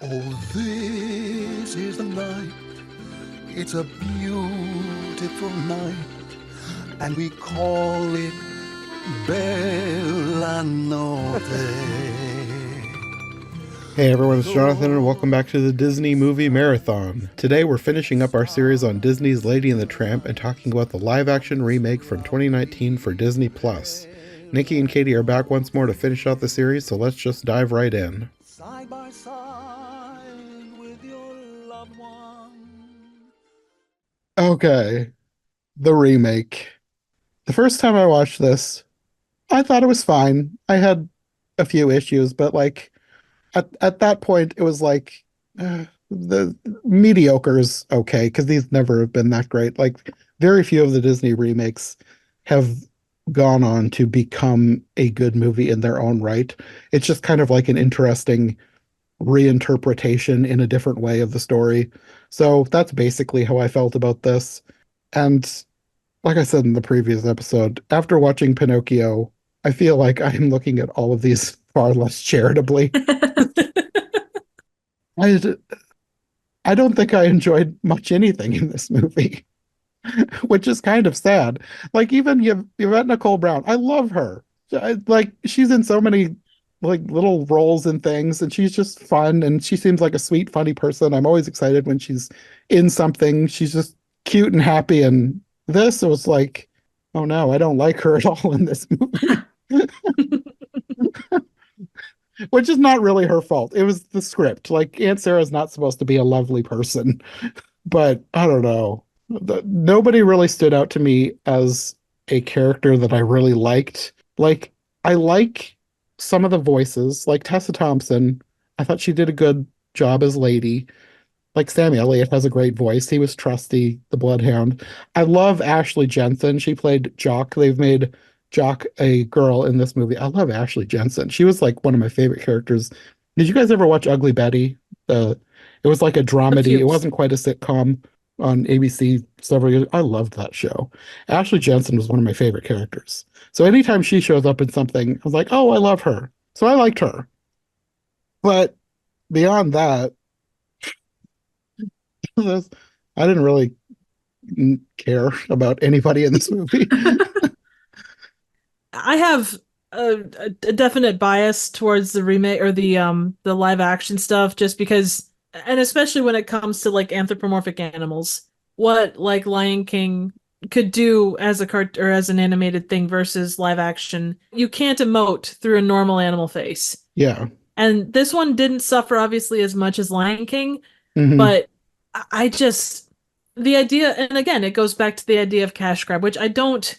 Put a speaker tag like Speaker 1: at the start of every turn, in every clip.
Speaker 1: Oh, this is the night. It's a beautiful night, and we call it Bella Notte.
Speaker 2: Hey everyone, it's Jonathan and welcome back to the Disney Movie Marathon. Today we're finishing up our series on Disney's Lady and the Tramp and talking about the live-action remake from 2019 for Disney+. Nicki and Katie are back once more to finish out the series, so let's just dive right in.
Speaker 1: Side by side with your loved one.
Speaker 2: Okay, the remake. The first time I watched this, I thought it was fine. I had a few issues, but at that point, it was like the mediocre is okay because these never have been that great. Like very few of the Disney remakes have gone on to become a good movie in their own right. It's just kind of like an interesting reinterpretation in a different way of the story. So that's basically how I felt about this. And like I said in the previous episode, after watching Pinocchio, I feel like I'm looking at all of these far less charitably. I, I don't think I enjoyed much anything in this movie, which is kind of sad. Like even you've got Nicole Brown. I love her. Like she's in so many like little roles and things, and she's just fun, and she seems like a sweet, funny person. I'm always excited when she's in something. She's just cute and happy. And this was like, oh no, I don't like her at all in this movie. Which is not really her fault. It was the script. Like Aunt Sarah's not supposed to be a lovely person, but I don't know. Nobody really stood out to me as a character that I really liked. Like I like some of the voices, like Tessa Thompson. I thought she did a good job as Lady. Like Sam Elliott has a great voice. He was Trusty, the Bloodhound. I love Ashley Jensen. She played Jock. They've made Jock a girl in this movie. I love Ashley Jensen. She was like one of my favorite characters. Did you guys ever watch Ugly Betty? It was like a
Speaker 3: A
Speaker 2: dramedy. It
Speaker 3: few.
Speaker 2: wasn't quite a sitcom on ABC several years. I loved that show. Ashley Jensen was one of my favorite characters. So anytime she shows up in something, I was like, oh, I love her. So I liked her. But beyond that, I didn't really care about anybody in this movie.
Speaker 3: I have a definite bias towards the remake or the live action stuff just because, and especially when it comes to like anthropomorphic animals, what like Lion King could do as a cart or as an animated thing versus live action. You can't emote through a normal animal face.
Speaker 2: Yeah.
Speaker 3: And this one didn't suffer obviously as much as Lion King,
Speaker 2: Hmm.
Speaker 3: but I just the idea, and again, it goes back to the idea of cash grab, which I don't.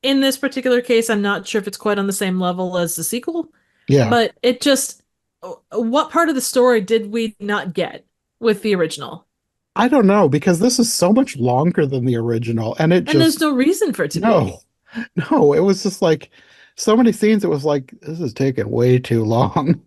Speaker 3: In this particular case, I'm not sure if it's quite on the same level as the sequel,
Speaker 2: Yeah.
Speaker 3: but it just what part of the story did we not get with the original?
Speaker 2: I don't know because this is so much longer than the original and it
Speaker 3: And there's
Speaker 2: just
Speaker 3: no reason for it to be.
Speaker 2: no. No, it was just like so many scenes it was like this is taking way too long.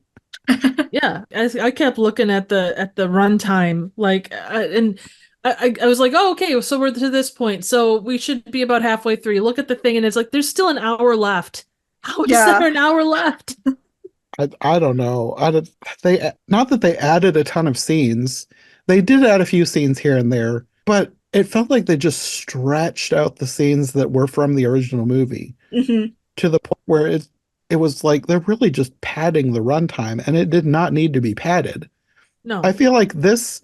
Speaker 3: Yeah, I kept looking at the runtime, like, and I was like, oh, okay, so we're to this point, so we should be about halfway through. You look at the thing, and it's like there's still an hour left. How is there
Speaker 4: Yeah.
Speaker 3: an hour left?
Speaker 2: I don't know. They not that they added a ton of scenes. They did add a few scenes here and there, but it felt like they just stretched out the scenes that were from the original movie
Speaker 4: Hmm.
Speaker 2: to the point where it was like they're really just padding the runtime and it did not need to be padded. I
Speaker 3: No,
Speaker 2: feel like this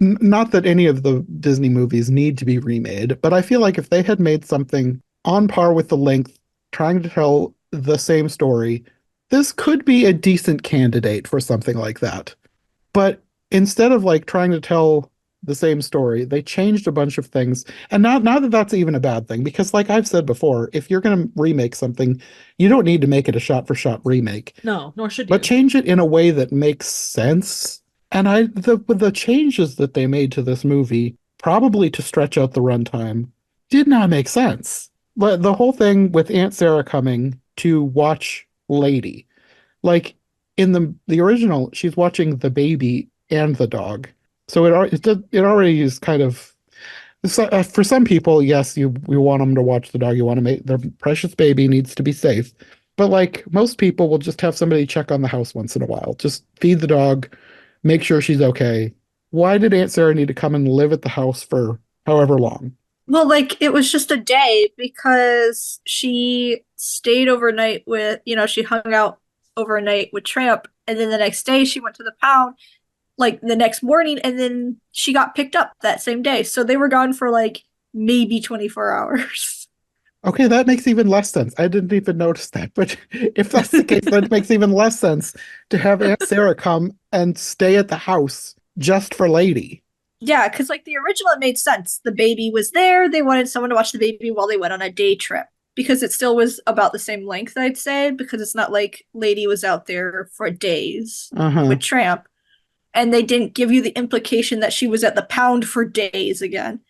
Speaker 2: not that any of the Disney movies need to be remade, but I feel like if they had made something on par with the length, trying to tell the same story, this could be a decent candidate for something like that. But instead of like trying to tell the same story, they changed a bunch of things. And not that that's even a bad thing, because like I've said before, if you're going to remake something, you don't need to make it a shot for shot remake,
Speaker 3: no, nor should
Speaker 2: but
Speaker 3: you.
Speaker 2: change it in a way that makes sense. And the changes that they made to this movie, probably to stretch out the runtime, did not make sense. But the whole thing with Aunt Sarah coming to watch Lady, like in the original, she's watching the baby and the dog. So it already is kind of for some people, yes, you want them to watch the dog. You want to make their precious baby needs to be safe. But like most people will just have somebody check on the house once in a while. Just feed the dog, make sure she's okay. Why did Aunt Sarah need to come and live at the house for however long?
Speaker 4: Well, like it was just a day because she stayed overnight with, she hung out overnight with Tramp, and then the next day she went to the pound, like the next morning, and then she got picked up that same day. So they were gone for like maybe 24 hours.
Speaker 2: Okay, that makes even less sense. I didn't even notice that. But if that's the case, then it makes even less sense to have Aunt Sarah come and stay at the house just for Lady.
Speaker 4: Yeah, because like the original, it made sense. The baby was there. They wanted someone to watch the baby while they went on a day trip because it still was about the same length, I'd say, because it's not like Lady was out there for days
Speaker 2: Uh-huh.
Speaker 4: with Tramp. And they didn't give you the implication that she was at the pound for days again.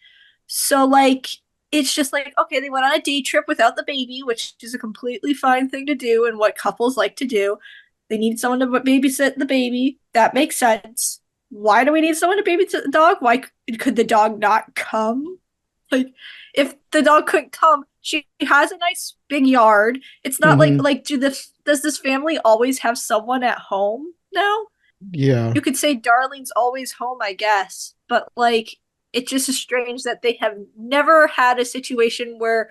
Speaker 4: So, like, it's just like, okay, they went on a day trip without the baby, which is a completely fine thing to do and what couples like to do. They need someone to babysit the baby. That makes sense. Why do we need someone to babysit the dog? Why could the dog not come? Like, if the dog couldn't come, she has a nice big yard. It's not
Speaker 2: Mhm.
Speaker 4: like does this family always have someone at home now?
Speaker 2: Yeah.
Speaker 4: You could say Darlene's always home, I guess, but like it just is strange that they have never had a situation where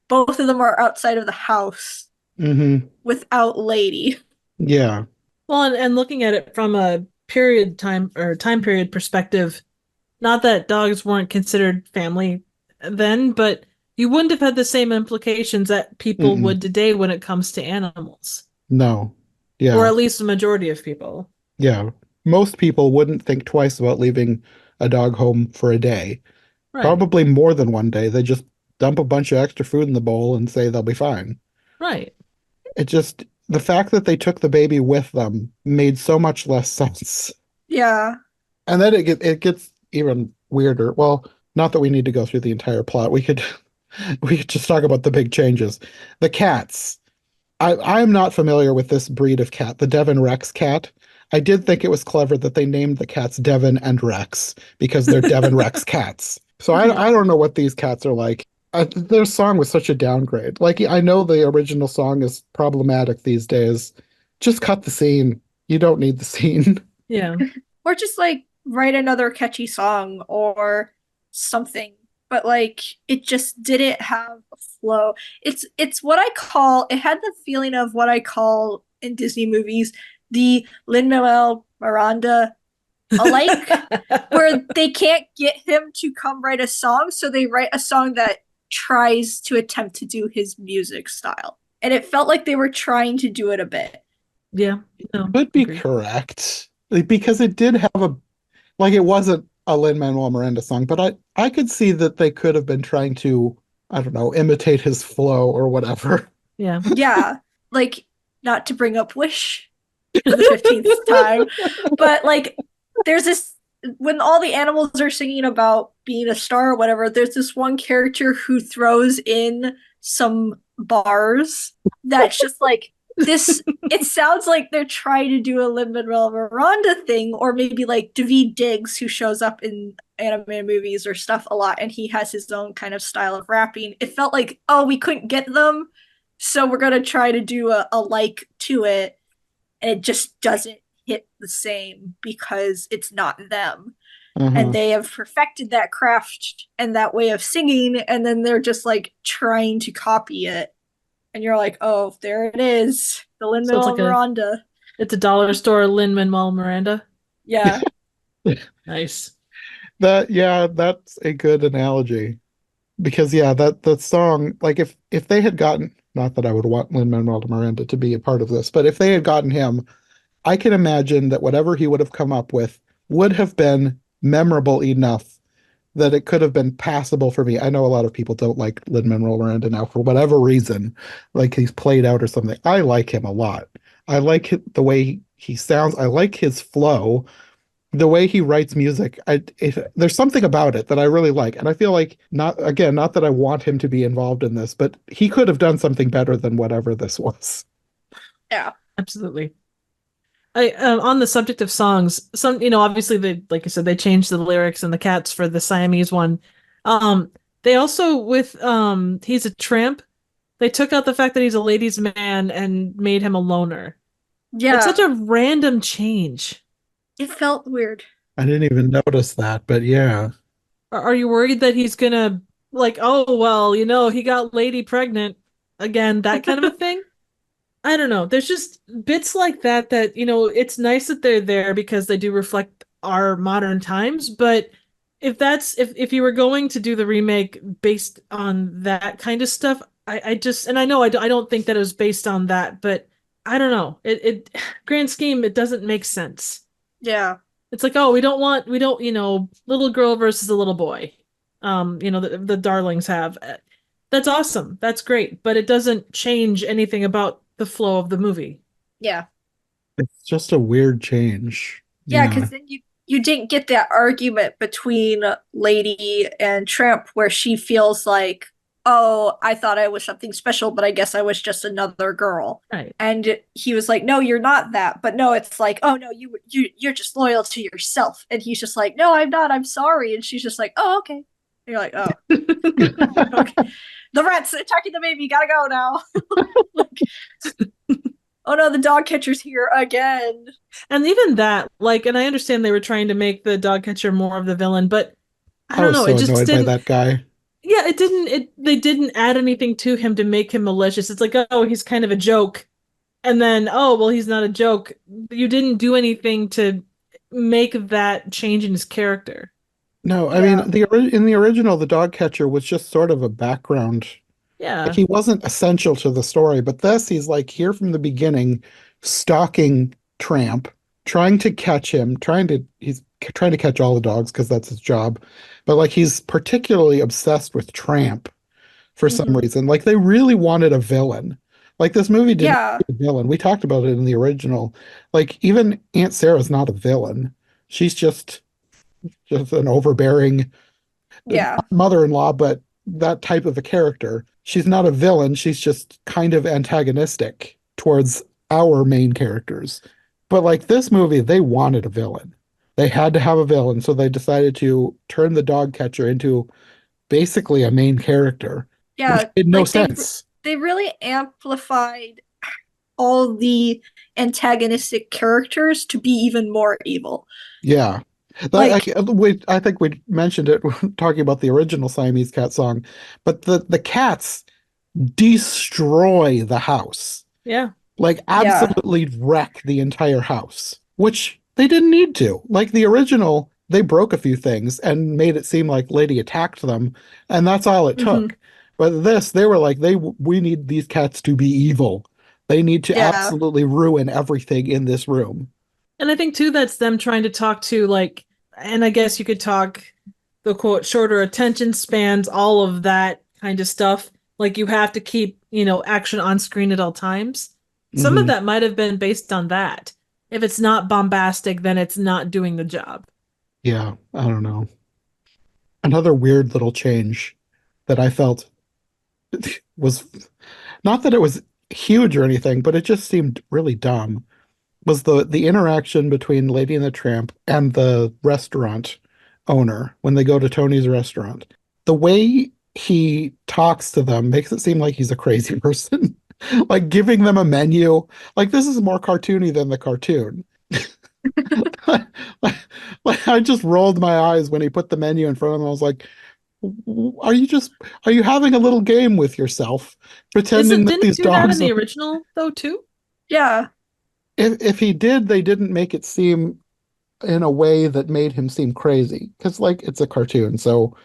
Speaker 4: both of them are outside of the house
Speaker 2: Mm-hmm.
Speaker 4: without Lady.
Speaker 2: Yeah.
Speaker 3: Well, and looking at it from a time period perspective, not that dogs weren't considered family then, but you wouldn't have had the same implications that people
Speaker 2: Mm-mm.
Speaker 3: would today when it comes to animals,
Speaker 2: No.
Speaker 3: or
Speaker 2: Yeah.
Speaker 3: at least the majority of people.
Speaker 2: Yeah. Most people wouldn't think twice about leaving a dog home for a day.
Speaker 3: Right.
Speaker 2: Probably more than one day. They just dump a bunch of extra food in the bowl and say they'll be fine.
Speaker 3: Right.
Speaker 2: It just, the fact that they took the baby with them made so much less sense.
Speaker 4: Yeah.
Speaker 2: And then it gets even weirder. Well, not that we need to go through the entire plot. We could just talk about the big changes. The cats. I'm not familiar with this breed of cat, the Devon Rex cat. I did think it was clever that they named the cats Devon and Rex because they're Devon Rex cats. So I don't know what these cats are like. Their song was such a downgrade. Like, I know the original song is problematic these days. Just cut the scene. You don't need the scene.
Speaker 3: Yeah.
Speaker 4: Or just like write another catchy song or something. But like it just didn't have a flow. It's what I call it had the feeling of what I call in Disney movies the Lin-Manuel Miranda alike, where they can't get him to come write a song, so they write a song that tries to attempt to do his music style. And it felt like they were trying to do it a bit.
Speaker 3: Yeah. No,
Speaker 2: Could be
Speaker 3: agreed.
Speaker 2: correct. Because it did have it wasn't a Lin-Manuel Miranda song, but I could see that they could have been trying to, I don't know, imitate his flow or whatever.
Speaker 3: Yeah.
Speaker 4: Yeah, like not to bring up Wish for the 15th time, but like there's this when all the animals are singing about being a star or whatever, there's this one character who throws in some bars that's just like this. It sounds like they're trying to do a Lin-Manuel Miranda thing, or maybe like David Diggs, who shows up in animated movies or stuff a lot, and he has his own kind of style of rapping. It felt like, oh, we couldn't get them, so we're gonna try to do a like to it, and it just doesn't hit the same because it's not them. And
Speaker 2: Uh-huh.
Speaker 4: they have perfected that craft and that way of singing, and then they're just like trying to copy it. And you're like, oh, there it is. The Lin
Speaker 3: So
Speaker 4: Manuel Miranda.
Speaker 3: it's a dollar store Lin-Manuel Miranda.
Speaker 4: Yeah.
Speaker 3: Nice.
Speaker 2: Yeah, that's a good analogy. Because yeah, that song, like if they had gotten, not that I would want Lin-Manuel Miranda to be a part of this, but if they had gotten him, I can imagine that whatever he would have come up with would have been memorable enough that it could have been passable for me. I know a lot of people don't like Lin-Manuel Miranda now for whatever reason, like he's played out or something. I like him a lot. I like the way he sounds. I like his flow, the way he writes music. There's something about it that I really like, and I feel like not that I want him to be involved in this, but he could have done something better than whatever this was.
Speaker 4: Yeah.
Speaker 3: Absolutely. I on the subject of songs, some obviously they like I said they changed the lyrics and the cats for the Siamese one. They also with he's a tramp. They took out the fact that he's a ladies' man and made him a loner. It's
Speaker 4: Yeah.
Speaker 3: such a random change.
Speaker 4: It felt weird.
Speaker 2: I didn't even notice that, but yeah.
Speaker 3: Are you worried that he's gonna like, oh well, he got lady pregnant again, that kind of a thing? I don't know. There's just bits like that, it's nice that they're there because they do reflect our modern times, but if you were going to do the remake based on that kind of stuff, I just and I know I don't think that it was based on that, but I don't know. It grand scheme it doesn't make sense.
Speaker 4: Yeah.
Speaker 3: It's like, oh, we don't, little girl versus a little boy. The darlings have. That's awesome. That's great, but it doesn't change anything about the flow of the movie.
Speaker 4: Yeah.
Speaker 2: It's just a weird change.
Speaker 4: Yeah,
Speaker 2: Yeah.
Speaker 4: because then you didn't get that argument between Lady and Tramp where she feels like, oh, I thought I was something special, but I guess I was just another girl.
Speaker 3: Right.
Speaker 4: And he was like, no, you're not that. But no, it's like, oh no, you're just loyal to yourself. And he's just like, no, I'm not. I'm sorry. And she's just like, oh, okay. And you're like, oh, okay. The rat's attacking the baby. Gotta go now. Like, oh no, the dog catcher's here again.
Speaker 3: And even that, like, and I understand they were trying to make the dog catcher more of the villain, but I
Speaker 2: I
Speaker 3: don't
Speaker 2: was
Speaker 3: know,
Speaker 2: so
Speaker 3: it just
Speaker 2: annoyed by
Speaker 3: didn't.
Speaker 2: that guy.
Speaker 3: Yeah, they didn't add anything to him to make him malicious. It's like, oh, he's kind of a joke. And then, oh, well, he's not a joke. You didn't do anything to make that change in his character.
Speaker 2: No, I mean
Speaker 4: Yeah.
Speaker 2: in the original, the dog catcher was just sort of a background. Like
Speaker 3: Yeah.
Speaker 2: he wasn't essential to the story, but this he's like here from the beginning, stalking Tramp, trying to catch him, he's trying to catch all the dogs because that's his job. But like he's particularly obsessed with Tramp for some
Speaker 3: Mhm.
Speaker 2: reason. Like they really wanted a villain. Like this movie didn't
Speaker 4: Yeah.
Speaker 2: need a villain. We talked about it in the original. Like even Aunt Sarah's not a villain. She's just an overbearing
Speaker 4: Yeah.
Speaker 2: mother-in-law, but that type of a character. She's not a villain. She's just kind of antagonistic towards our main characters. But like this movie, they wanted a villain. They had to have a villain, so they decided to turn the dog catcher into basically a main character, which
Speaker 4: Yeah.
Speaker 2: made no
Speaker 4: Like
Speaker 2: sense.
Speaker 4: they really amplified all the antagonistic characters to be even more evil.
Speaker 2: Yeah.
Speaker 4: Like,
Speaker 2: I think we mentioned it talking about the original Siamese cat song, but the cats destroy the house.
Speaker 3: Yeah.
Speaker 2: Like
Speaker 4: yeah.
Speaker 2: absolutely wreck the entire house, which they didn't need to. Like the original, they broke a few things and made it seem like Lady attacked them, and that's all it
Speaker 4: Hmm.
Speaker 2: took. But this, they were like, we need these cats to be evil. They need to
Speaker 4: Yeah.
Speaker 2: absolutely ruin everything in this room.
Speaker 3: And I think too that's them trying to talk to like, and I guess you could talk the quote shorter attention spans, all of that kind of stuff. Like you have to keep, action on screen at all times. Some of
Speaker 2: Hmm.
Speaker 3: that might have been based on that. If it's not bombastic, then it's not doing the job.
Speaker 2: Yeah, I don't know. Another weird little change that I felt was not that it was huge or anything, but it just seemed really dumb was the interaction between Lady and the Tramp and the restaurant owner when they go to Tony's restaurant. The way he talks to them makes it seem like he's a crazy person. Like giving them a menu. Like this is more cartoony than the cartoon. Like, I just rolled my eyes when he put the menu in front of him. I was like, are you having a little game with yourself,
Speaker 3: Is
Speaker 2: pretending
Speaker 3: it
Speaker 2: that
Speaker 3: didn't he
Speaker 2: these
Speaker 3: do that in
Speaker 2: dogs
Speaker 3: the
Speaker 2: are
Speaker 3: original though too?
Speaker 4: Yeah.
Speaker 2: if he did, they didn't make it seem in a way that made him seem crazy. Because like it's a cartoon, so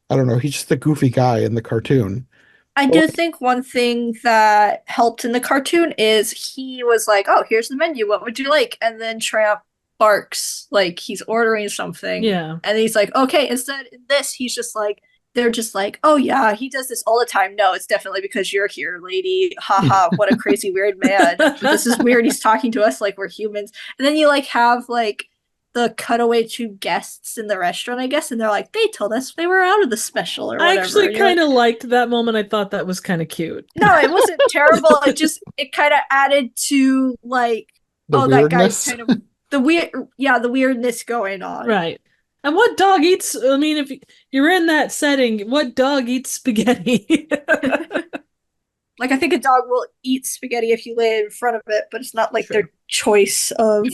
Speaker 2: I don't know, he's just a goofy guy in the cartoon.
Speaker 4: I
Speaker 2: But
Speaker 4: do
Speaker 2: like,
Speaker 4: think one thing that helped in the cartoon is he was like, "Oh, here's the menu. What would you like?" And then Tramp barks like he's ordering something,
Speaker 3: Yeah.
Speaker 4: and he's like, "Okay." Instead, in this, he's just like, they're just like, "Oh yeah, he does this all the time." No, it's definitely because you're here, lady. Haha, what a crazy weird man. This is weird. He's talking to us like we're humans. And then you like have like the cutaway to guests in the restaurant, I guess, and they're like, they told us they were out of the special or
Speaker 3: I
Speaker 4: whatever.
Speaker 3: actually
Speaker 4: And you're
Speaker 3: kind
Speaker 4: like,
Speaker 3: of liked that moment. I thought that was kind of cute.
Speaker 4: no, it wasn't terrible. It kind of added to like,
Speaker 2: the
Speaker 4: oh, that guy's
Speaker 2: weirdness.
Speaker 4: kind of the weird, yeah, the weirdness going on.
Speaker 3: Right. And what dog eats? I mean, if you're in that setting, what dog eats spaghetti?
Speaker 4: Like, I think a dog will eat spaghetti if you lay it in front of it, but it's not like
Speaker 3: Sure.
Speaker 4: their choice of.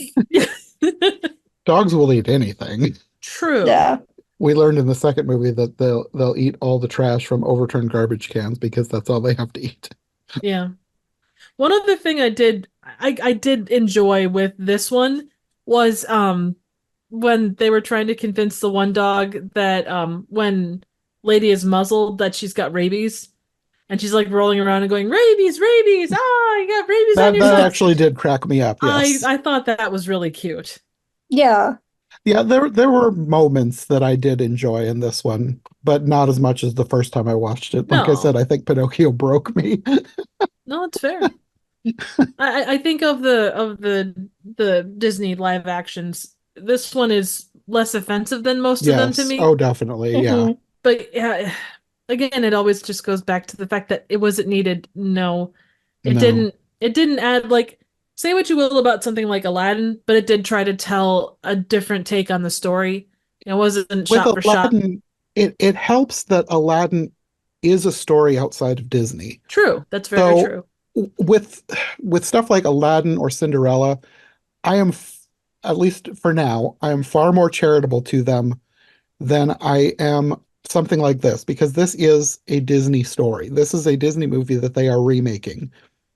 Speaker 2: Dogs will eat anything.
Speaker 3: True.
Speaker 4: Yeah.
Speaker 2: We learned in the second movie that they'll eat all the trash from overturned garbage cans because that's all they have to eat.
Speaker 3: Yeah. One other thing I did enjoy with this one was when they were trying to convince the one dog that when Lady is muzzled that she's got rabies and she's like rolling around and going rabies, rabies, ah, you got rabies on
Speaker 2: That
Speaker 3: your
Speaker 2: that
Speaker 3: nuts.
Speaker 2: actually did crack me up, yes.
Speaker 3: I thought that was really cute.
Speaker 4: Yeah.
Speaker 2: Yeah, there were moments that I did enjoy in this one, but not as much as the first time I watched it. Like I said,
Speaker 3: No,
Speaker 2: I think Pinocchio broke me.
Speaker 3: no, it's fair. I think of the Disney live actions. This one is less offensive than most of them to
Speaker 2: Yes.
Speaker 3: me.
Speaker 2: Oh, definitely. Yeah.
Speaker 4: Mhm.
Speaker 3: But yeah, again, it always just goes back to the fact that it wasn't needed. No, it
Speaker 2: No.
Speaker 3: didn't. It didn't add like say what you will about something like Aladdin, but it did try to tell a different take on the story. It wasn't
Speaker 2: With
Speaker 3: shot for shot.
Speaker 2: Aladdin, it helps that Aladdin is a story outside of Disney.
Speaker 3: True, that's very
Speaker 2: So
Speaker 3: true.
Speaker 2: with stuff like Aladdin or Cinderella, I am at least for now, I am far more charitable to them than I am something like this because this is a Disney story. This is a Disney movie that they are remaking.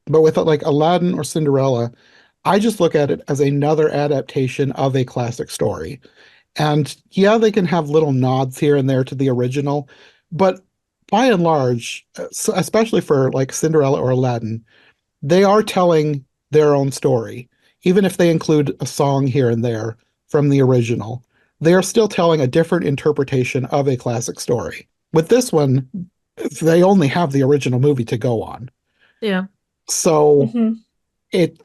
Speaker 2: But with like Aladdin or Cinderella, I just look at it as another adaptation of a classic story. And yeah, they can have little nods here and there to the original, but by and large, especially for like Cinderella or Aladdin, they are telling their own story. Even if they include a song here and there from the original, they are still telling a different interpretation of a classic story. With this one, they only have the original movie to go on.
Speaker 3: Yeah.
Speaker 2: So
Speaker 4: Mhm.
Speaker 2: it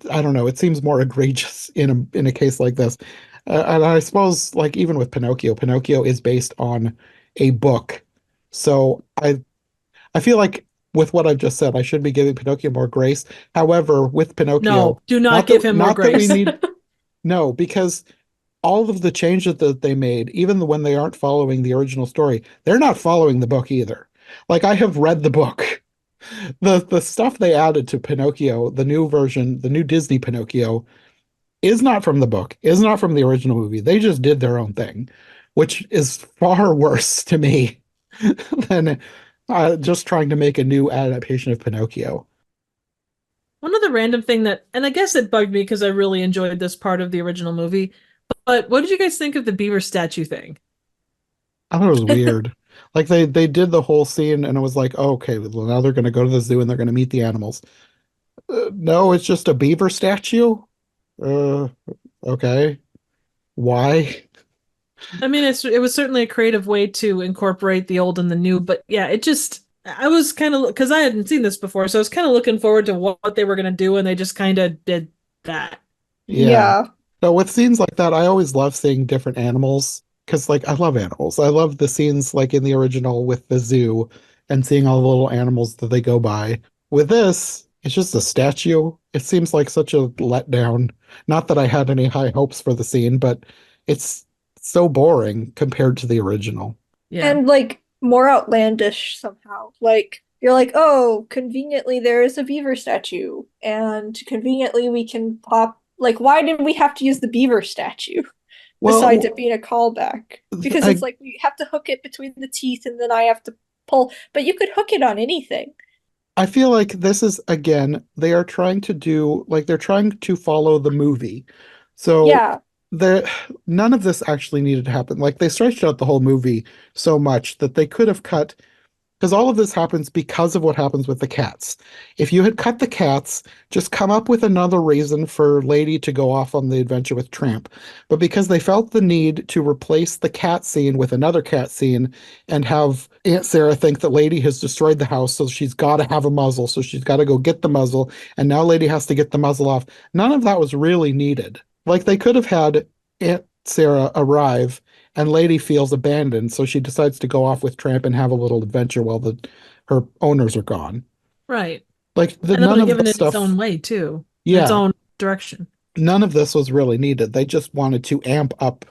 Speaker 2: I don't know, it seems more egregious in a case like this. And I suppose like even with Pinocchio, Pinocchio is based on a book. So I feel like with what I've just said, I should be giving Pinocchio more grace. However, with Pinocchio,
Speaker 3: No, do not give him more
Speaker 2: not that we
Speaker 3: grace.
Speaker 2: need no, because all of the changes that they made, even when they aren't following the original story, they're not following the book either. Like I have read the book. The stuff they added to Pinocchio, the new version, the new Disney Pinocchio, is not from the book, is not from the original movie. They just did their own thing, which is far worse to me than just trying to make a new adaptation of Pinocchio.
Speaker 3: One other random thing that, and I guess it bugged me because I really enjoyed this part of the original movie, but what did you guys think of the beaver statue thing?
Speaker 2: I thought it was weird. Like they did the whole scene and it was like, oh, okay, well now they're going to go to the zoo and they're going to meet the animals. No, it's just a beaver statue. Uh, okay. Why?
Speaker 3: I mean, it was certainly a creative way to incorporate the old and the new, but yeah, it just I was kind of because I hadn't seen this before, so I was kind of looking forward to what they were going to do, and they just kind of did that.
Speaker 2: Yeah.
Speaker 4: Yeah.
Speaker 2: So with scenes like that, I always love seeing different animals because like I love animals. I love the scenes like in the original with the zoo and seeing all the little animals that they go by. With this, it's just a statue. It seems like such a letdown. Not that I had any high hopes for the scene, but it's so boring compared to the original.
Speaker 3: Yeah,
Speaker 4: And like more outlandish somehow. Like you're like, oh, conveniently there is a beaver statue, and conveniently we can pop. Like, why did we have to use the beaver statue besides
Speaker 2: Well,
Speaker 4: it being a callback? Because it's
Speaker 2: I
Speaker 4: like we have to hook it between the teeth, and then I have to pull. But you could hook it on anything.
Speaker 2: I feel like this is again, they are trying to do like they're trying to follow the movie. So
Speaker 4: Yeah.
Speaker 2: the none of this actually needed to happen. Like they stretched out the whole movie so much that they could have cut because all of this happens because of what happens with the cats. If you had cut the cats, just come up with another reason for Lady to go off on the adventure with Tramp. But because they felt the need to replace the cat scene with another cat scene and have Aunt Sarah think that Lady has destroyed the house, so she's got to have a muzzle, so she's got to go get the muzzle, and now Lady has to get the muzzle off. None of that was really needed. Like they could have had Aunt Sarah arrive and Lady feels abandoned, so she decides to go off with Tramp and have a little adventure while her owners are gone.
Speaker 3: right.
Speaker 2: Like
Speaker 3: And that would
Speaker 2: none
Speaker 3: have
Speaker 2: of
Speaker 3: given
Speaker 2: the
Speaker 3: it its
Speaker 2: stuff,
Speaker 3: own way too, in its
Speaker 2: yeah,
Speaker 3: own direction.
Speaker 2: none of this was really needed. They just wanted to amp up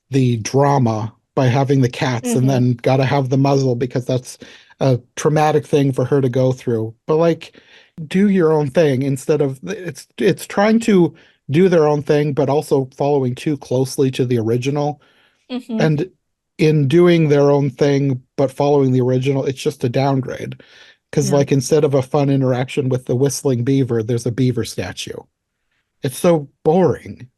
Speaker 2: the drama by having the cats and
Speaker 4: Hmm.
Speaker 2: then got to have the muzzle because that's a traumatic thing for her to go through. But like do your own thing instead of it's trying to do their own thing, but also following too closely to the original.
Speaker 4: Hmm.
Speaker 2: And in doing their own thing, but following the original, it's just a downgrade. Because,
Speaker 3: Yeah.
Speaker 2: like, instead of a fun interaction with the whistling beaver, there's a beaver statue. It's so boring.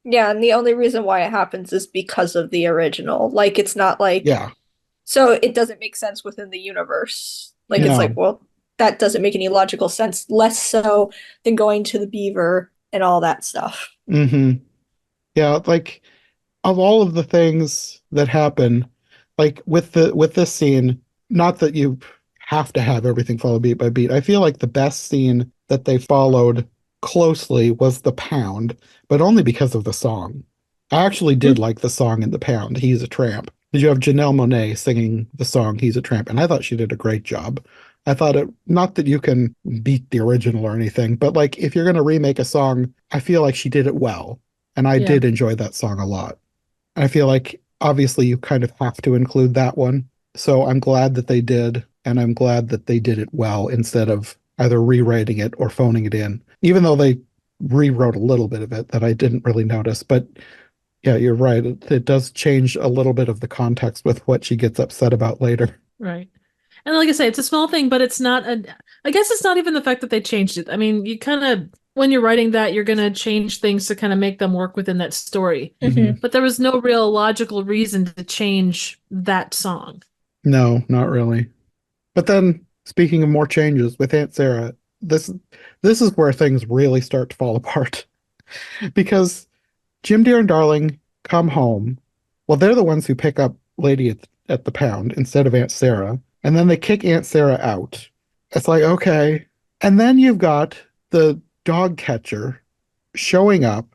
Speaker 4: Yeah, and the only reason why it happens is because of the original. Like, it's not like,
Speaker 2: Yeah,
Speaker 4: so it doesn't make sense within the universe. Like, it's like,
Speaker 2: no.
Speaker 4: well, that doesn't make any logical sense, less so than going to the beaver and all that stuff.
Speaker 2: Hmm. Yeah, like of all of the things that happen, like with this scene, not that you have to have everything follow beat by beat. I feel like the best scene that they followed closely was the pound, but only because of the song. I actually did like the song in the pound, He's a Tramp. Did you have Janelle Monáe singing the song He's a Tramp? And I thought she did a great job. I thought it, not that you can beat the original or anything, but like if you're going to remake a song, I feel like she did it well. And I
Speaker 3: Yeah.
Speaker 2: did enjoy that song a lot. I feel like obviously you kind of have to include that one. So I'm glad that they did, and I'm glad that they did it well instead of either rewriting it or phoning it in, even though they rewrote a little bit of it that I didn't really notice. But yeah, you're right. It does change a little bit of the context with what she gets upset about later.
Speaker 3: Right. And like I say, it's a small thing, but it's not a, I guess it's not even the fact that they changed it. I mean, you kind of, when you're writing that, you're going to change things to kind of make them work within that story.
Speaker 4: Mhm.
Speaker 3: But there was no real logical reason to change that song.
Speaker 2: No, not really. But then, speaking of more changes with Aunt Sarah, this this is where things really start to fall apart because Jim Deere and Darling come home. Well, they're the ones who pick up Lady at the pound instead of Aunt Sarah, and then they kick Aunt Sarah out. It's like, okay. And then you've got the dog catcher showing up,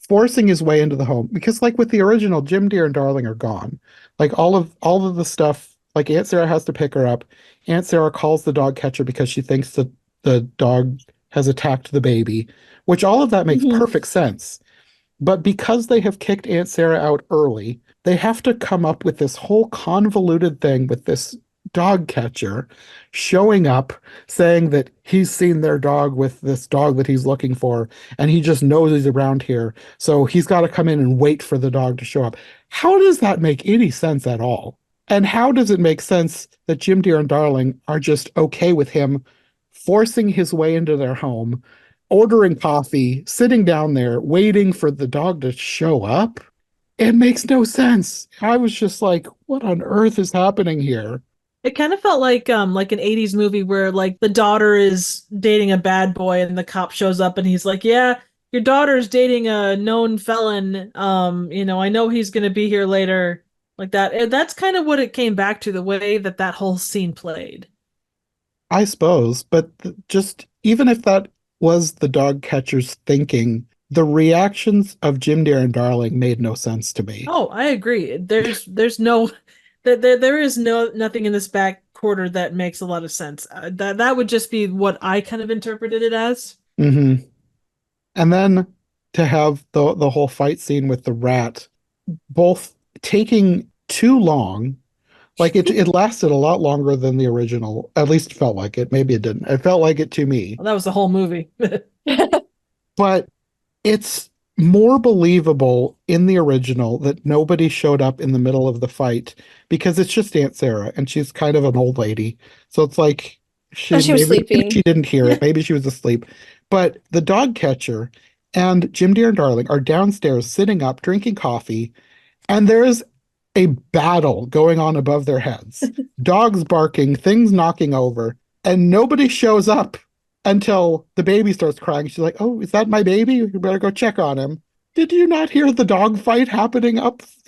Speaker 2: forcing his way into the home because like with the original, Jim Deere and Darling are gone. Like all of the stuff, like Aunt Sarah has to pick her up. Aunt Sarah calls the dog catcher because she thinks that the dog has attacked the baby, which all of that makes
Speaker 4: Mhm.
Speaker 2: perfect sense. But because they have kicked Aunt Sarah out early, they have to come up with this whole convoluted thing with this dog catcher showing up saying that he's seen their dog with this dog that he's looking for and he just knows he's around here. So he's got to come in and wait for the dog to show up. How does that make any sense at all? And how does it make sense that Jim Deere and Darling are just okay with him forcing his way into their home, ordering coffee, sitting down there, waiting for the dog to show up? It makes no sense. I was just like, what on earth is happening here?
Speaker 3: It kind of felt like an 80s movie where like the daughter is dating a bad boy and the cop shows up and he's like, "Yeah, your daughter's dating a known felon. I know he's going to be here later." Like that. That's kind of what it came back to, the way that that whole scene played.
Speaker 2: I suppose, but just even if that was the dog catcher's thinking, the reactions of Jim Deere and Darling made no sense to me.
Speaker 3: Oh, I agree. There's no there is nothing in this back quarter that makes a lot of sense. That would just be what I kind of interpreted it as.
Speaker 2: Hmm. And then to have the whole fight scene with the rat, both taking too long. Like it lasted a lot longer than the original. At least it felt like it. Maybe it didn't. It felt like it to me.
Speaker 3: Well, that was the whole movie.
Speaker 2: But it's more believable in the original that nobody showed up in the middle of the fight because it's just Aunt Sarah and she's kind of an old lady. So it's like
Speaker 4: Oh, she was
Speaker 2: maybe
Speaker 4: sleeping.
Speaker 2: she didn't hear it. Maybe she was asleep. But the dog catcher and Jim Deere and Darling are downstairs sitting up drinking coffee, and there is a battle going on above their heads. Dogs barking, things knocking over, and nobody shows up until the baby starts crying. She's like, "Oh, is that my baby? You better go check on him." Did you not hear the dog fight happening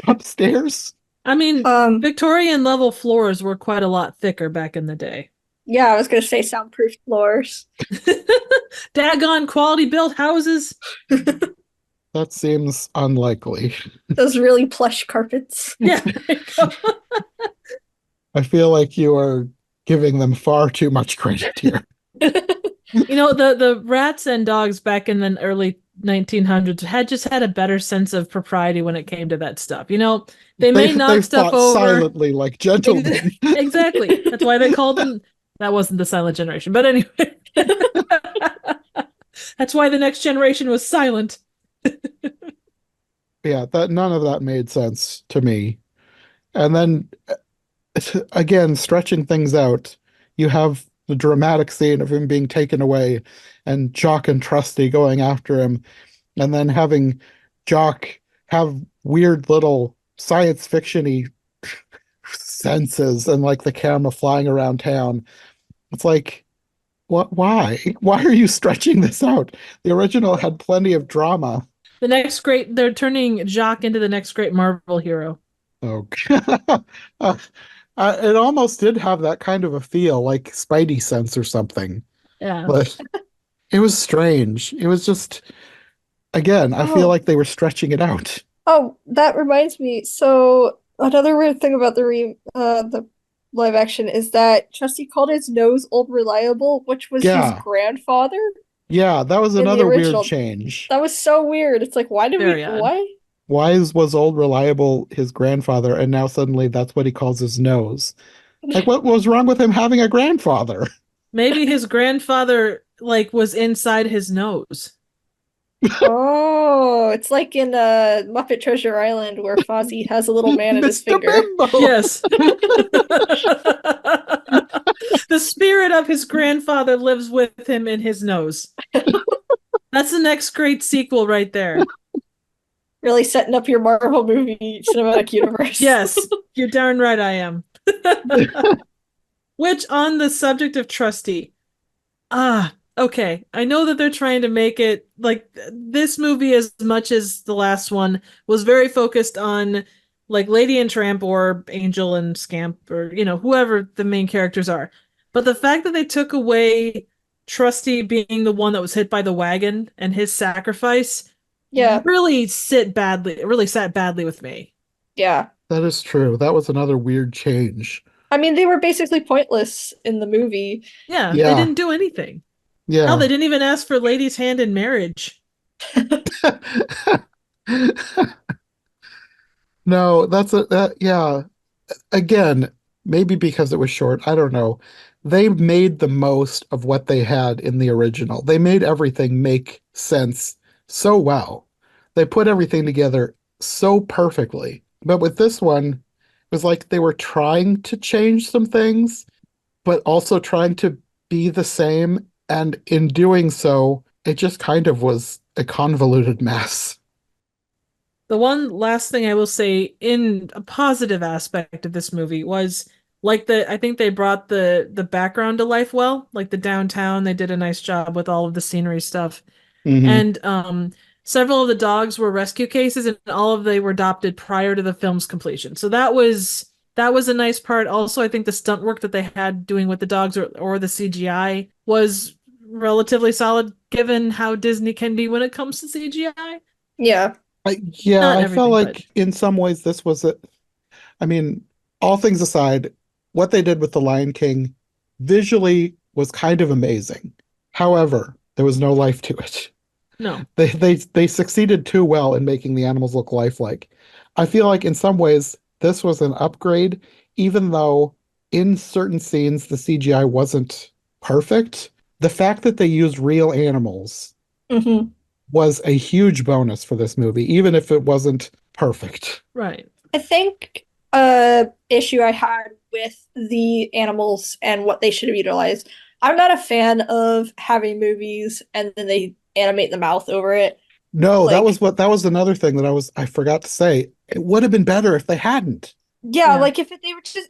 Speaker 2: upstairs?
Speaker 3: I mean,
Speaker 4: Um,
Speaker 3: Victorian level floors were quite a lot thicker back in the day.
Speaker 4: yeah, I was gonna say soundproof floors.
Speaker 3: Daggone quality built houses.
Speaker 2: That seems unlikely.
Speaker 4: Those really plush carpets.
Speaker 3: Yeah. There you go.
Speaker 2: I feel like you are giving them far too much credit here.
Speaker 3: The rats and dogs back in the early 1900s had a better sense of propriety when it came to that stuff. They may knock
Speaker 2: they
Speaker 3: stuff
Speaker 2: fought
Speaker 3: over.
Speaker 2: silently like gentlemen.
Speaker 3: Exactly. That's why they called them. That wasn't the silent generation, but anyway. That's why the next generation was silent.
Speaker 2: Yeah, that none of that made sense to me. And then again, stretching things out, you have the dramatic scene of him being taken away and Jock and Trusty going after him, and then having Jock have weird little science fiction-y senses and like the camera flying around town. It's like, what? Why? Why are you stretching this out? The original had plenty of drama.
Speaker 3: They're turning Jock into the next great Marvel hero.
Speaker 2: Oh, uh, it almost did have that kind of a feel, like Spidey sense or something.
Speaker 3: Yeah.
Speaker 2: But it was strange. It was just, again, I feel
Speaker 4: Oh.
Speaker 2: like they were stretching it out.
Speaker 4: Oh, that reminds me. So another weird thing about the live action is that Trusty called his nose Old Reliable, which was his
Speaker 2: Yeah,
Speaker 4: grandfather
Speaker 2: yeah, that was
Speaker 4: in the
Speaker 2: another weird
Speaker 4: original.
Speaker 2: change.
Speaker 4: That was so weird. It's like, why did
Speaker 3: Very
Speaker 4: we
Speaker 3: odd.
Speaker 4: why?
Speaker 2: Why was Old Reliable his grandfather, and now suddenly that's what he calls his nose? Like, what was wrong with him having a grandfather?
Speaker 3: Maybe his grandfather like was inside his nose.
Speaker 4: Oh, it's like in Muppet Treasure Island where Fozzie has a little man in his
Speaker 2: Mr.
Speaker 4: finger.
Speaker 2: Bimbo!
Speaker 3: Yes. The spirit of his grandfather lives with him in his nose. That's the next great sequel right there.
Speaker 4: Really setting up your Marvel movie cinematic universe.
Speaker 3: Yes, you're darn right I am. Which, on the subject of Trusty, okay. I know that they're trying to make it like this movie, as much as the last one, was very focused on like Lady and Tramp or Angel and Scamp or, whoever the main characters are. But the fact that they took away Trusty being the one that was hit by the wagon and his sacrifice
Speaker 4: Yeah.
Speaker 3: really sat badly with me.
Speaker 4: Yeah.
Speaker 2: That is true. That was another weird change.
Speaker 4: I mean, they were basically pointless in the movie.
Speaker 3: Yeah,
Speaker 2: Yeah.
Speaker 3: they didn't do anything.
Speaker 2: Yeah.
Speaker 3: Hell, they didn't even ask for Lady's hand in marriage.
Speaker 2: No, yeah. Again, maybe because it was short, I don't know. They made the most of what they had in the original. They made everything make sense so well. They put everything together so perfectly. But with this one, it was like they were trying to change some things, but also trying to be the same. And in doing so, it just kind of was a convoluted mess.
Speaker 3: The one last thing I will say in a positive aspect of this movie was like I think they brought the background to life well, like the downtown. They did a nice job with all of the scenery stuff.
Speaker 2: Mhm.
Speaker 3: And several of the dogs were rescue cases, and all of they were adopted prior to the film's completion. So that was a nice part. Also, I think the stunt work that they had doing with the dogs or the CGI was relatively solid, given how Disney can be when it comes to CGI.
Speaker 4: Yeah.
Speaker 2: Yeah,
Speaker 3: Not
Speaker 2: I felt
Speaker 3: everything,
Speaker 2: like in some ways this was I mean, all things aside, what they did with The Lion King visually was kind of amazing. However, there was no life to it.
Speaker 3: No.
Speaker 2: They succeeded too well in making the animals look lifelike. I feel like in some ways this was an upgrade, even though in certain scenes the CGI wasn't perfect. The fact that they used real animals
Speaker 4: Mm-hmm.
Speaker 2: was a huge bonus for this movie, even if it wasn't perfect.
Speaker 3: Right.
Speaker 4: I think issue I had with the animals and what they should have utilized. I'm not a fan of having movies and then they animate the mouth over it.
Speaker 2: No,
Speaker 4: Like,
Speaker 2: that was another thing that I forgot to say. It would have been better if they hadn't.
Speaker 4: yeah,
Speaker 3: Yeah.
Speaker 4: like if they were just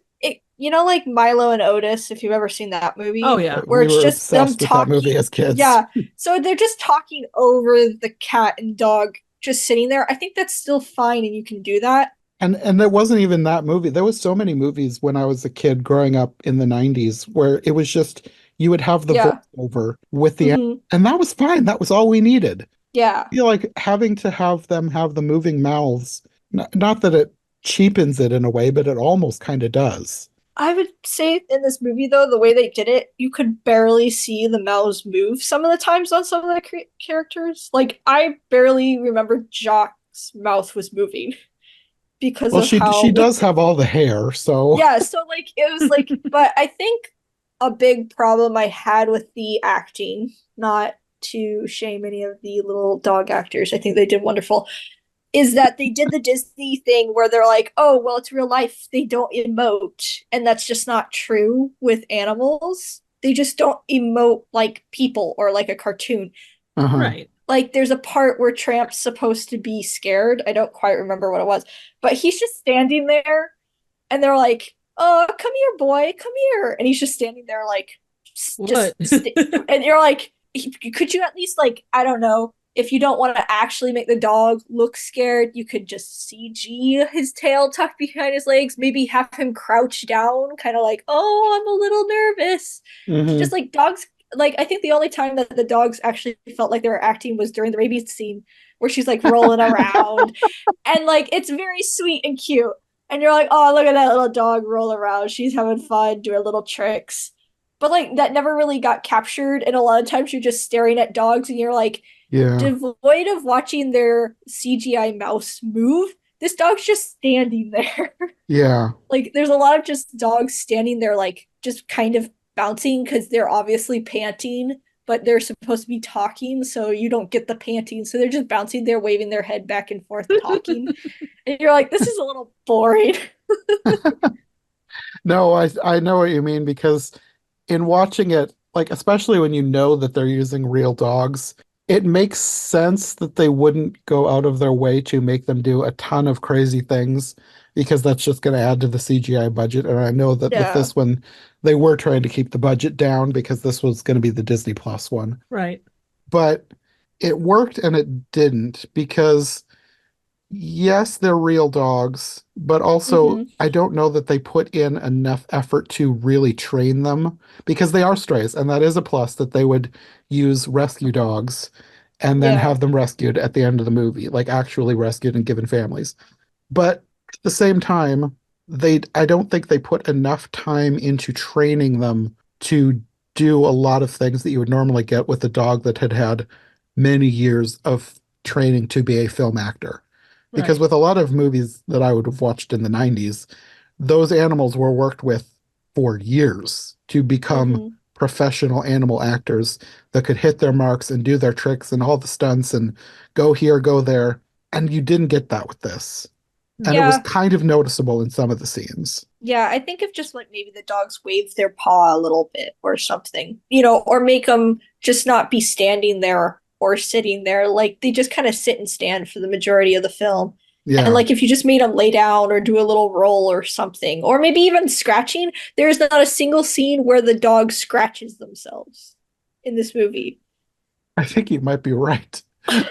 Speaker 4: like Milo and Otis, if you've ever seen that movie.
Speaker 3: Oh yeah.
Speaker 4: Where
Speaker 2: We
Speaker 4: it's
Speaker 2: were
Speaker 4: just them
Speaker 2: obsessed with that movie
Speaker 4: talking.
Speaker 2: as kids.
Speaker 4: Yeah. So they're just talking over the cat and dog just sitting there. I think that's still fine and you can do that.
Speaker 2: And it wasn't even that movie. There was so many movies when I was a kid growing up in the 90s where it was just you would have the
Speaker 4: Yeah.
Speaker 2: voiceover with the
Speaker 4: Mhm.
Speaker 2: and that was fine. That was all we needed.
Speaker 4: Yeah.
Speaker 2: I feel like having to have them have the moving mouths, not that it cheapens it in a way, but it almost kind of does.
Speaker 4: I would say in this movie, though, the way they did it, you could barely see the mouths move some of the times on some of the characters. Like, I barely remember Jock's mouth was moving because
Speaker 2: Well,
Speaker 4: of how.
Speaker 2: she does have all the hair, so
Speaker 4: Yeah, so, like, it was like, but I think a big problem I had with the acting, not to shame any of the little dog actors. I think they did wonderful. Is that they did the Disney thing where they're like, oh, well, it's real life. They don't emote. And that's just not true with animals. They just don't emote like people or like a cartoon.
Speaker 2: Uh-huh.
Speaker 3: Right.
Speaker 4: Like, there's a part where Tramp's supposed to be scared. I don't quite remember what it was, but he's just standing there and they're like, oh, come here, boy, come here. And he's just standing there, like,
Speaker 3: What?
Speaker 4: and you're like, could you at least, like, I don't know, if you don't want to actually make the dog look scared, you could just CG his tail tucked behind his legs, maybe have him crouch down, kind of like, oh, I'm a little nervous.
Speaker 2: Mhm.
Speaker 4: Just like dogs, like, I think the only time that the dogs actually felt like they were acting was during the rabies scene where she's like rolling around and like it's very sweet and cute. And you're like, oh, look at that little dog roll around. She's having fun doing little tricks. But like that never really got captured. And a lot of times you're just staring at dogs and you're like,
Speaker 2: Yeah.
Speaker 4: devoid of watching their CGI mouse move, this dog's just standing there.
Speaker 2: Yeah.
Speaker 4: Like there's a lot of just dogs standing there, like just kind of bouncing because they're obviously panting, but they're supposed to be talking, so you don't get the panting. So they're just bouncing there, waving their head back and forth, talking. And you're like, this is a little boring.
Speaker 2: No, I know what you mean because in watching it, like especially when you know that they're using real dogs, it makes sense that they wouldn't go out of their way to make them do a ton of crazy things because that's just going to add to the CGI budget. And I know that with
Speaker 4: Yeah.
Speaker 2: this one, they were trying to keep the budget down because this was going to be the Disney Plus one.
Speaker 3: Right.
Speaker 2: But it worked and it didn't because yes, they're real dogs, but also I don't know that they put in enough effort to really train them because they are strays, and that is a plus that they would use rescue dogs and then
Speaker 4: Yeah.
Speaker 2: have them rescued at the end of the movie, like actually rescued and given families. But at the same time, I don't think they put enough time into training them to do a lot of things that you would normally get with a dog that had had many years of training to be a film actor. Because
Speaker 3: Right.
Speaker 2: with a lot of movies that I would have watched in the 90s, those animals were worked with for years to become professional animal actors that could hit their marks and do their tricks and all the stunts and go here, go there. And you didn't get that with this. And it was
Speaker 4: Yeah.
Speaker 2: kind of noticeable in some of the scenes.
Speaker 4: Yeah, I think if just like maybe the dogs wave their paw a little bit or something, you know, or make them just not be standing there or sitting there. Like they just kind of sit and stand for the majority of the film.
Speaker 2: Yeah.
Speaker 4: And like if you just made them lay down or do a little roll or something, or maybe even scratching, there's not a single scene where the dog scratches themselves in this movie.
Speaker 2: I think you might be right.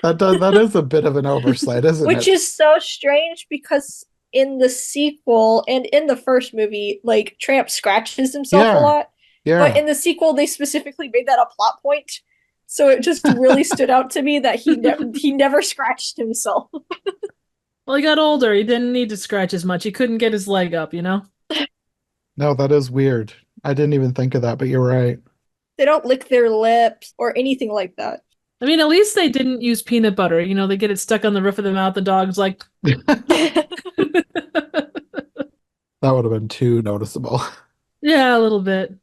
Speaker 2: That is a bit of an oversight, isn't
Speaker 4: Which
Speaker 2: it?
Speaker 4: is so strange because in the sequel and in the first movie, like Tramp scratches himself
Speaker 2: Yeah.
Speaker 4: a lot.
Speaker 2: Yeah.
Speaker 4: But in the sequel, they specifically made that a plot point. So it just really stood out to me that he never scratched himself.
Speaker 3: Well, he got older. He didn't need to scratch as much. He couldn't get his leg up, you know?
Speaker 2: No, that is weird. I didn't even think of that, but you're right.
Speaker 4: They don't lick their lips or anything like that.
Speaker 3: I mean, at least they didn't use peanut butter. You know, they get it stuck on the roof of the mouth. The dog's like,
Speaker 2: That would have been too noticeable.
Speaker 3: yeah, a little bit.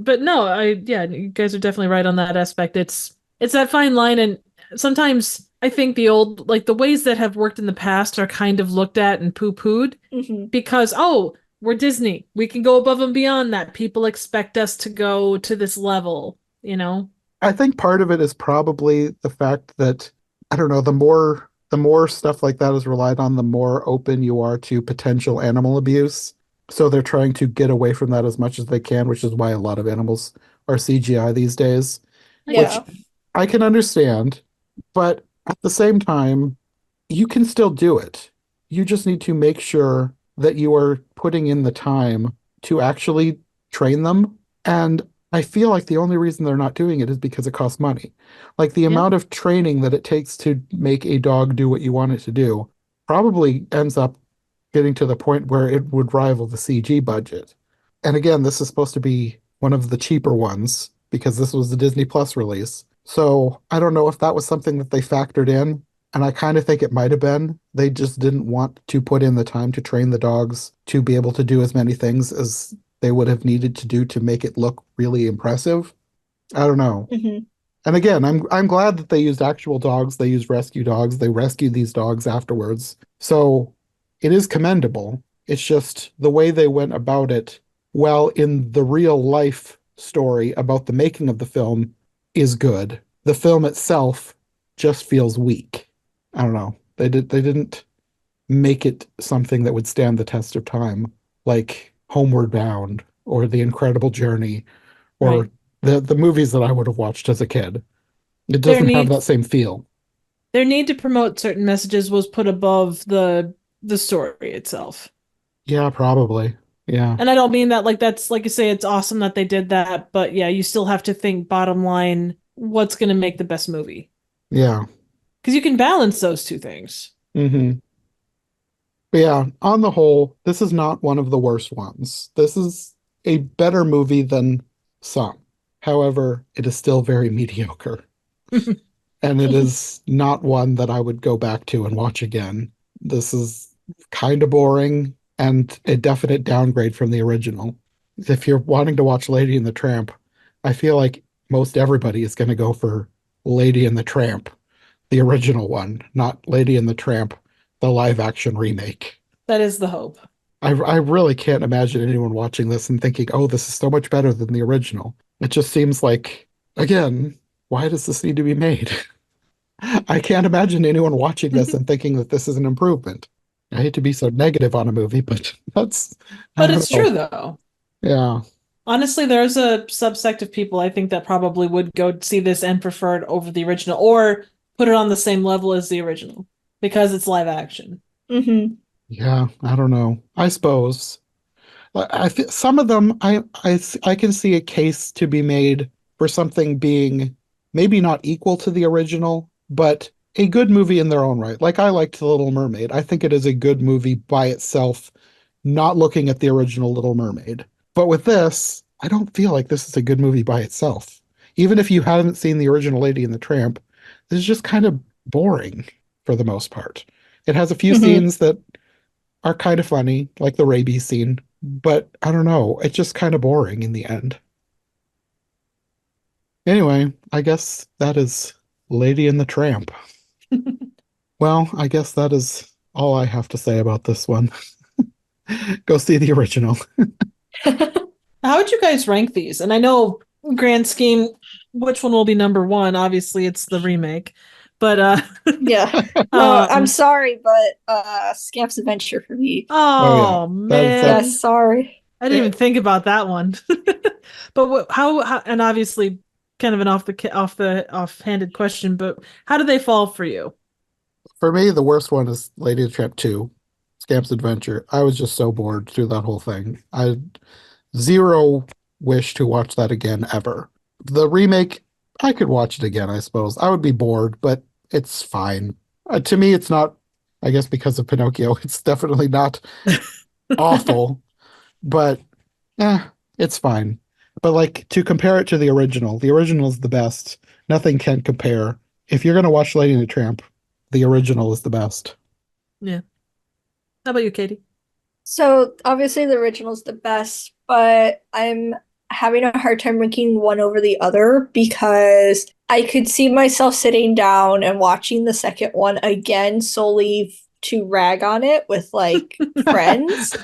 Speaker 3: But no, yeah, you guys are definitely right on that aspect. It's that fine line, and sometimes I think the ways that have worked in the past are kind of looked at and poo-pooed because, oh, we're Disney. We can go above and beyond that. People expect us to go to this level, you know?
Speaker 2: I think part of it is probably the fact that, I don't know, the more stuff like that is relied on, the more open you are to potential animal abuse. So they're trying to get away from that as much as they can, which is why a lot of animals are CGI these days.
Speaker 4: Yeah.
Speaker 2: Which I can understand, but at the same time, you can still do it. You just need to make sure that you are putting in the time to actually train them. And I feel like the only reason they're not doing it is because it costs money. Like the amount of training that it takes to make a dog do what you want it to do probably ends up getting to the point where it would rival the CG budget. And again, this is supposed to be one of the cheaper ones because this was the Disney Plus release. So I don't know if that was something that they factored in. And I kind of think it might have been. They just didn't want to put in the time to train the dogs to be able to do as many things as they would have needed to do to make it look really impressive. I don't know.
Speaker 4: Hmm.
Speaker 2: And again, I'm glad that they used actual dogs. They used rescue dogs. They rescued these dogs afterwards. So it is commendable. It's just the way they went about it. Well, in the real life story about the making of the film is good. The film itself just feels weak. I don't know. They didn't make it something that would stand the test of time, like Homeward Bound or The Incredible Journey or
Speaker 3: Right.
Speaker 2: the movies that I would have watched as a kid. It
Speaker 3: Their
Speaker 2: doesn't have
Speaker 3: need
Speaker 2: that same feel.
Speaker 3: their need to promote certain messages was put above the story itself.
Speaker 2: Yeah, probably. Yeah.
Speaker 3: And I don't mean that like that's like you say, it's awesome that they did that, but yeah, you still have to think bottom line, what's going to make the best movie?
Speaker 2: Yeah.
Speaker 3: Because you can balance those two things.
Speaker 2: Hmm. But yeah, on the whole, this is not one of the worst ones. This is a better movie than some. However, it is still very mediocre. And it is not one that I would go back to and watch again. This is kind of boring and a definite downgrade from the original. If you're wanting to watch Lady and the Tramp, I feel like most everybody is going to go for Lady and the Tramp, the original one, not Lady and the Tramp, the live action remake.
Speaker 3: That is the hope.
Speaker 2: I really can't imagine anyone watching this and thinking, oh, this is so much better than the original. It just seems like, again, why does this need to be made? I can't imagine anyone watching this and thinking that this is an improvement. I hate to be so negative on a movie, but I
Speaker 3: But
Speaker 2: don't
Speaker 3: it's
Speaker 2: know.
Speaker 3: true though.
Speaker 2: Yeah.
Speaker 3: Honestly, there's a subsect of people I think that probably would go see this and prefer it over the original or put it on the same level as the original because it's live action.
Speaker 4: Hmm.
Speaker 2: Yeah, I don't know. I suppose. Some of them, I can see a case to be made for something being maybe not equal to the original, but a good movie in their own right. Like I liked The Little Mermaid. I think it is a good movie by itself, not looking at the original Little Mermaid. But with this, I don't feel like this is a good movie by itself. Even if you haven't seen the original Lady and the Tramp, this is just kind of boring for the most part. It has a few
Speaker 4: Hmm.
Speaker 2: scenes that are kind of funny, like the rabies scene, but I don't know, it's just kind of boring in the end. Anyway, I guess that is Lady and the Tramp. Well, I guess that is all I have to say about this one. Go see the original.
Speaker 3: How would you guys rank these? And I know grand scheme, which one will be number one? Obviously, it's the remake. But
Speaker 4: Yeah. No, I'm
Speaker 3: um
Speaker 4: sorry, but Scamp's Adventure for me.
Speaker 2: Oh yeah,
Speaker 3: oh
Speaker 2: that's
Speaker 4: Yeah,
Speaker 3: man.
Speaker 4: sorry.
Speaker 3: I didn't even think about that one. But how and obviously kind of an offhanded question, but how do they fall for you?
Speaker 2: for me. The worst one is Lady and the Tramp 2, Scamp's Adventure. I was just so bored through that whole thing. I zero wish to watch that again ever. The remake, I could watch it again, I suppose. I would be bored, but it's fine. To me, it's not, I guess because of Pinocchio, it's definitely not awful, but eh, it's fine. But like to compare it to the original is the best. Nothing can compare. If you're gonna watch Lady and the Tramp, the original is the best.
Speaker 3: Yeah. How about you, Katie?
Speaker 4: So obviously the original's the best, but I'm having a hard time ranking one over the other because I could see myself sitting down and watching the second one again solely to rag on it with like friends.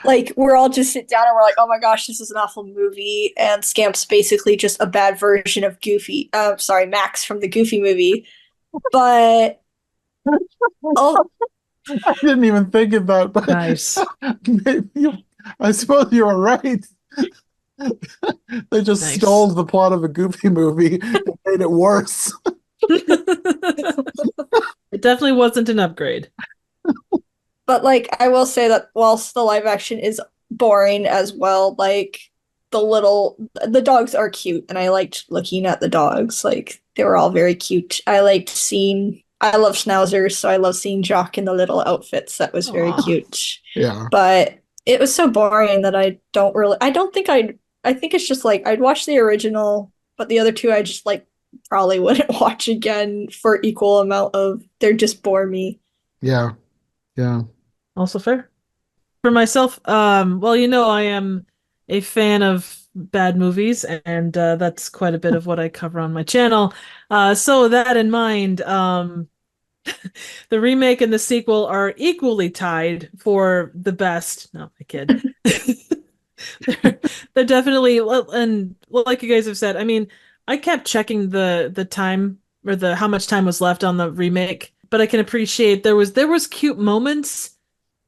Speaker 4: Like we're all just sit down and we're like, oh my gosh, this is an awful movie, and Scamp's basically just a bad version of Goofy. Sorry, Max from the Goofy movie. But oh,
Speaker 2: I didn't even think of that, but
Speaker 3: Nice.
Speaker 2: maybe I suppose you were right. They just
Speaker 3: Nice.
Speaker 2: stole the plot of a Goofy movie and made it worse.
Speaker 3: It definitely wasn't an upgrade.
Speaker 4: but like I will say that whilst the live action is boring as well, like the dogs are cute, and I liked looking at the dogs. Like they were all very cute. I love schnauzers, so I love seeing Jock in the little outfits. That was very
Speaker 3: Aw.
Speaker 4: cute.
Speaker 2: Yeah.
Speaker 4: But it was so boring that I don't think I think it's just like I'd watch the original, but the other two I just like probably wouldn't watch again for equal amount of they're just bore me.
Speaker 2: Yeah. Yeah.
Speaker 3: Also fair. For myself, well, I am a fan of bad movies, and that's quite a bit of what I cover on my channel. So with that in mind, the remake and the sequel are equally tied for the best. No, I kid. they're definitely, and like you guys have said, I mean, I kept checking the time or the how much time was left on the remake, but I can appreciate there was cute moments,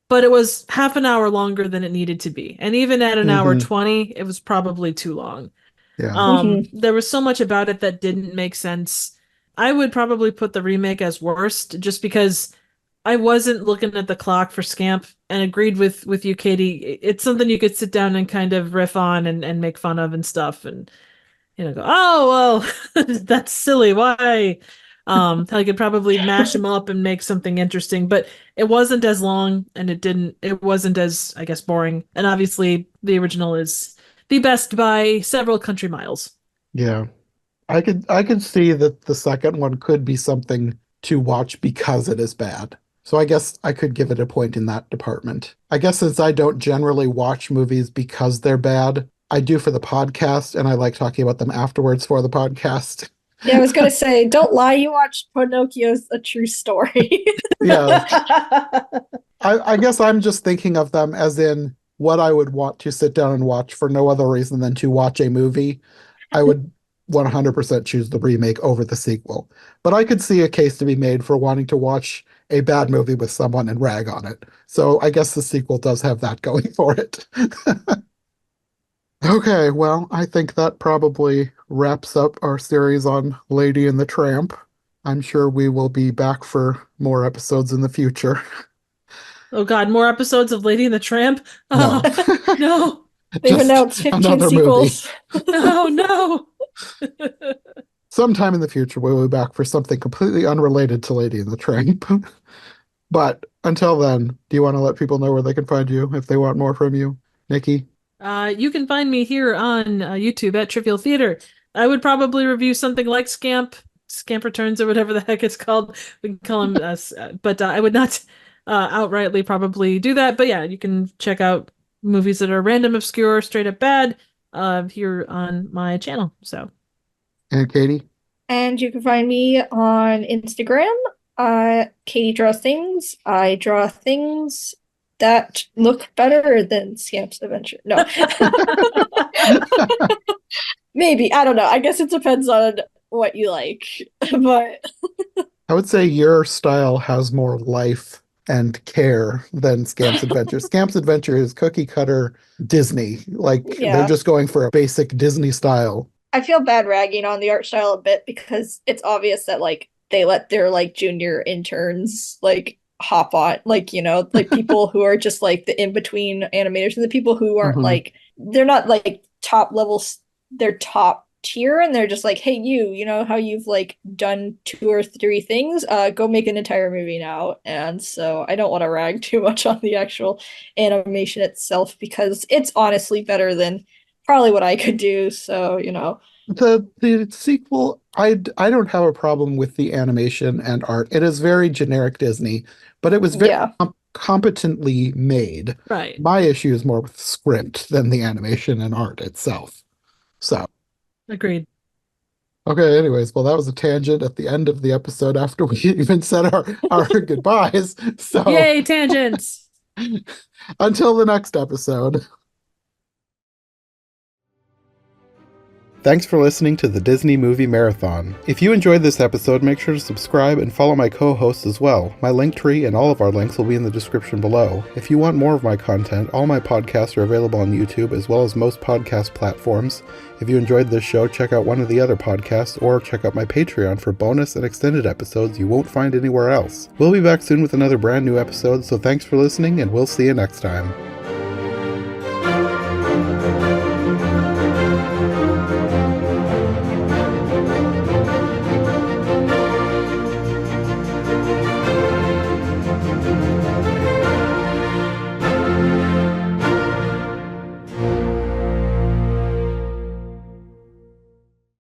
Speaker 3: but it was half an hour longer than it needed to be. And even at an hour 20, it was probably too long.
Speaker 2: Yeah.
Speaker 3: There was so much about it that didn't make sense. I would probably put the remake as worst just because I wasn't looking at the clock for Scamp and agreed with you, Katie. It's something you could sit down and kind of riff on and make fun of and stuff and go, oh well, that's silly. Why? I could probably mash them up and make something interesting, but it wasn't as long and it wasn't as, I guess, boring. And obviously the original is the best by several country miles.
Speaker 2: Yeah. I could see that the second one could be something to watch because it is bad. So I guess I could give it a point in that department. I guess since I don't generally watch movies because they're bad, I do for the podcast, and I like talking about them afterwards for the podcast.
Speaker 4: Yeah, I was gonna say, don't lie, you watched Pinocchio's A True Story.
Speaker 2: Yeah. I guess I'm just thinking of them as in what I would want to sit down and watch for no other reason than to watch a movie. I would 100% choose the remake over the sequel. But I could see a case to be made for wanting to watch a bad movie with someone and rag on it. So I guess the sequel does have that going for it. Okay, well, I think that probably wraps up our series on Lady and the Tramp. I'm sure we will be back for more episodes in the future.
Speaker 3: Oh God, more episodes of Lady and the Tramp?
Speaker 2: No.
Speaker 3: Oh, no.
Speaker 4: They've
Speaker 2: Just
Speaker 4: announced 15
Speaker 2: another
Speaker 4: sequels.
Speaker 3: Oh, no.
Speaker 2: Sometime in the future, we'll be back for something completely unrelated to Lady and the Tramp. But until then, do you want to let people know where they can find you if they want more from you? Nicki?
Speaker 3: You can find me here on YouTube at Trivial Theater. I would probably review something like Scamp Returns, or whatever the heck it's called. We can call him but I would not outrightly probably do that. But yeah, you can check out movies that are random, obscure, straight up bad here on my channel. So.
Speaker 2: And Katie?
Speaker 4: And you can find me on Instagram. Katie Draws Things. I draw things that look better than Scamp's Adventure. No. Maybe. I don't know. I guess it depends on what you like. But
Speaker 2: I would say your style has more life and care than Scamp's Adventure. Scamp's Adventure is cookie cutter Disney. They're just going for a basic Disney style.
Speaker 4: I feel bad ragging on the art style a bit because it's obvious that they let their junior interns hop on, people who are just the in-between animators and the people who aren't they're not top levels, they're top tier, and they're just hey, you know how you've done 2 or 3 things, go make an entire movie now. And so I don't want to rag too much on the actual animation itself because it's honestly better than probably what I could do. So
Speaker 2: the sequel, I don't have a problem with the animation and art. It is very generic Disney, but it was very competently made.
Speaker 3: Right.
Speaker 2: My issue is more with script than the animation and art itself. So
Speaker 3: Agreed.
Speaker 2: okay, anyways, well, that was a tangent at the end of the episode after we even said our goodbyes. So
Speaker 3: yay, tangents.
Speaker 2: Until the next episode. Thanks for listening to the Disney Movie Marathon. If you enjoyed this episode, make sure to subscribe and follow my co-hosts as well. My Linktree and all of our links will be in the description below. If you want more of my content, all my podcasts are available on YouTube as well as most podcast platforms. If you enjoyed this show, check out one of the other podcasts or check out my Patreon for bonus and extended episodes you won't find anywhere else. We'll be back soon with another brand new episode, so thanks for listening and we'll see you next time.